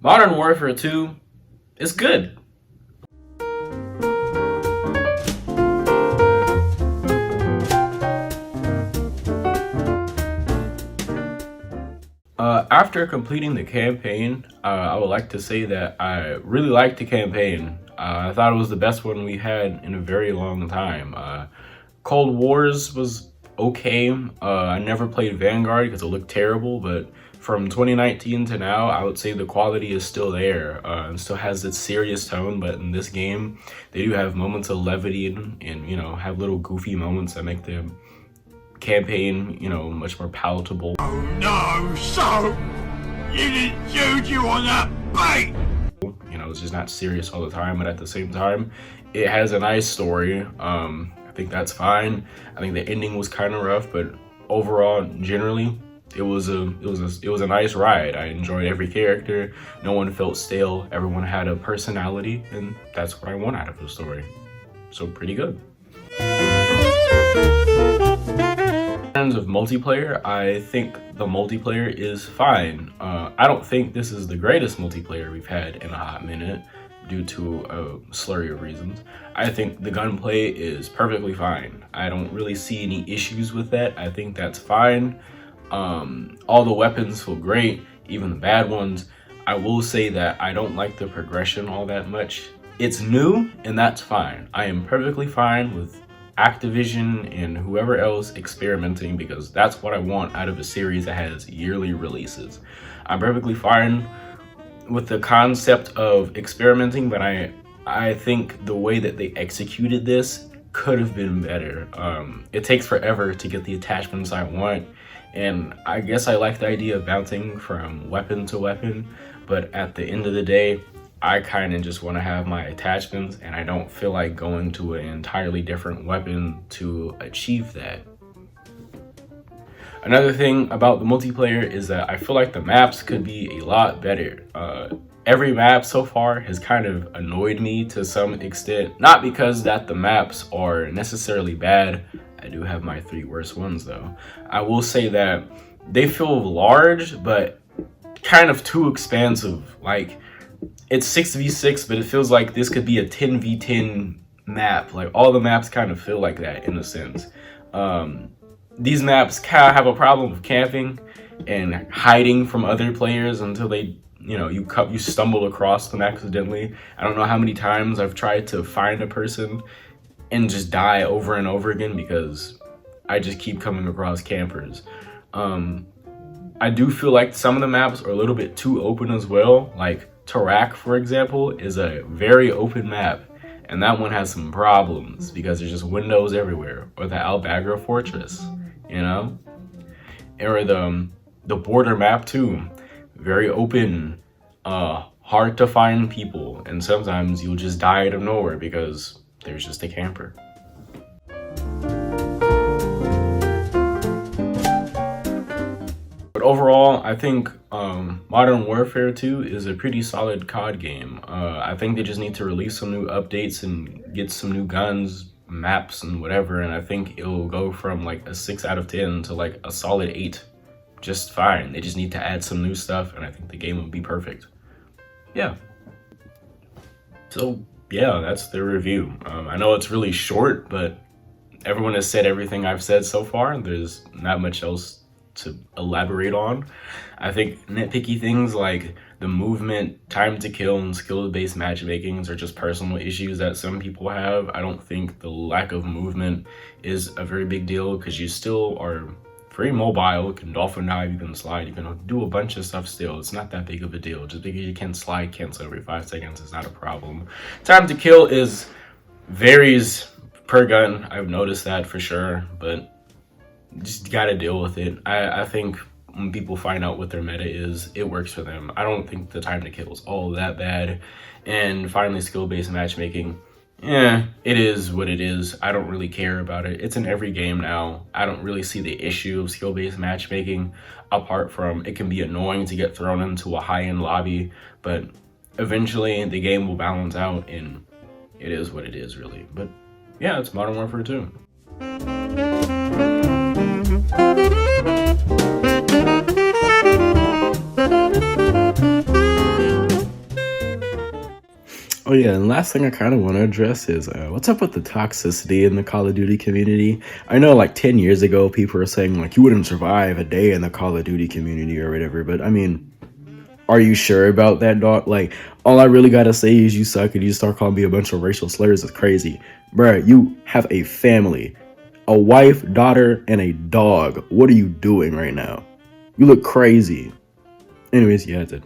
Modern Warfare 2 is good. After completing the campaign, I would like to say that I really liked the campaign. I thought it was the best one we had in a very long time. Cold Wars was okay. I never played Vanguard because it looked terrible, but from 2019 to now, I would say the quality is still there and still has its serious tone. But in this game, they do have moments of levity and have little goofy moments that make the campaign, much more palatable. Oh no, so you didn't shoot you on that bait! It's just not serious all the time, but at the same time, it has a nice story. I think that's fine. I think the ending was kind of rough, but overall, generally, it was a nice ride. I enjoyed every character. No one felt stale. Everyone had a personality, and that's what I want out of the story. So pretty good. In terms of multiplayer, I think the multiplayer is fine. I don't think this is the greatest multiplayer we've had in a hot minute due to a slurry of reasons. I think the gunplay is perfectly fine. I don't really see any issues with that. I think that's fine. All the weapons feel great, even the bad ones. I will say that I don't like the progression all that much. It's new, and that's fine. I am perfectly fine with Activision and whoever else experimenting because that's what I want out of a series that has yearly releases. I'm perfectly fine with the concept of experimenting, but I think the way that they executed this could have been better. It takes forever to get the attachments I want, and I guess I like the idea of bouncing from weapon to weapon, but at the end of the day, I kind of just want to have my attachments, and I don't feel like going to an entirely different weapon to achieve that. Another thing about the multiplayer is that I feel like the maps could be a lot better. Every map so far has kind of annoyed me to some extent. Not because that the maps are necessarily bad. I do have my 3 worst ones though. I will say that they feel large, but kind of too expansive. Like, it's 6v6, but it feels like this could be a 10v10 map. Like, all the maps kind of feel like that in a sense. These maps kind of have a problem with camping and hiding from other players until they, you stumble across them accidentally. I don't know how many times I've tried to find a person and just die over and over again because I just keep coming across campers. I do feel like some of the maps are a little bit too open as well. Like, Tarak, for example, is a very open map, and that one has some problems because there's just windows everywhere. Or the Al-Bagra Fortress, or the border map too, very open, hard to find people, and sometimes you'll just die out of nowhere because there's just a camper. But overall, I think Modern Warfare 2 is a pretty solid COD game. I think they just need to release some new updates and get some new guns, maps, and whatever, and I think it'll go from like a 6 out of 10 to like a solid 8. Just fine. They just need to add some new stuff, and I think the game will be perfect. Yeah. So, yeah, that's the review. I know it's really short, but everyone has said everything I've said so far. There's not much else to elaborate on. I think nitpicky things like the movement, time to kill, and skill-based matchmakings are just personal issues that some people have. I don't think the lack of movement is a very big deal because you still are very mobile. You can dolphin dive, you can slide, you can do a bunch of stuff still. It's not that big of a deal. Just because you can slide cancel every 5 seconds is not a problem. Time to kill varies per gun. I've noticed that for sure, but just gotta deal with it. I think when people find out what their meta is, it works for them. I don't think the time to kill is all that bad. And finally, skill-based matchmaking. Yeah, it is what it is. I don't really care about it. It's in every game now. I don't really see the issue of skill-based matchmaking apart from it can be annoying to get thrown into a high-end lobby, but eventually the game will balance out and it is what it is really. But yeah, it's Modern Warfare 2. Oh yeah, and last thing I kind of want to address is what's up with the toxicity in the Call of Duty community? I know like 10 years ago people were saying like you wouldn't survive a day in the Call of Duty community or whatever, but I mean, are you sure about that, dog? Like, all I really gotta say is you suck and you start calling me a bunch of racial slurs is crazy. Bruh, you have a family, a wife, daughter, and a dog. What are you doing right now? You look crazy. Anyways, yeah, that's it.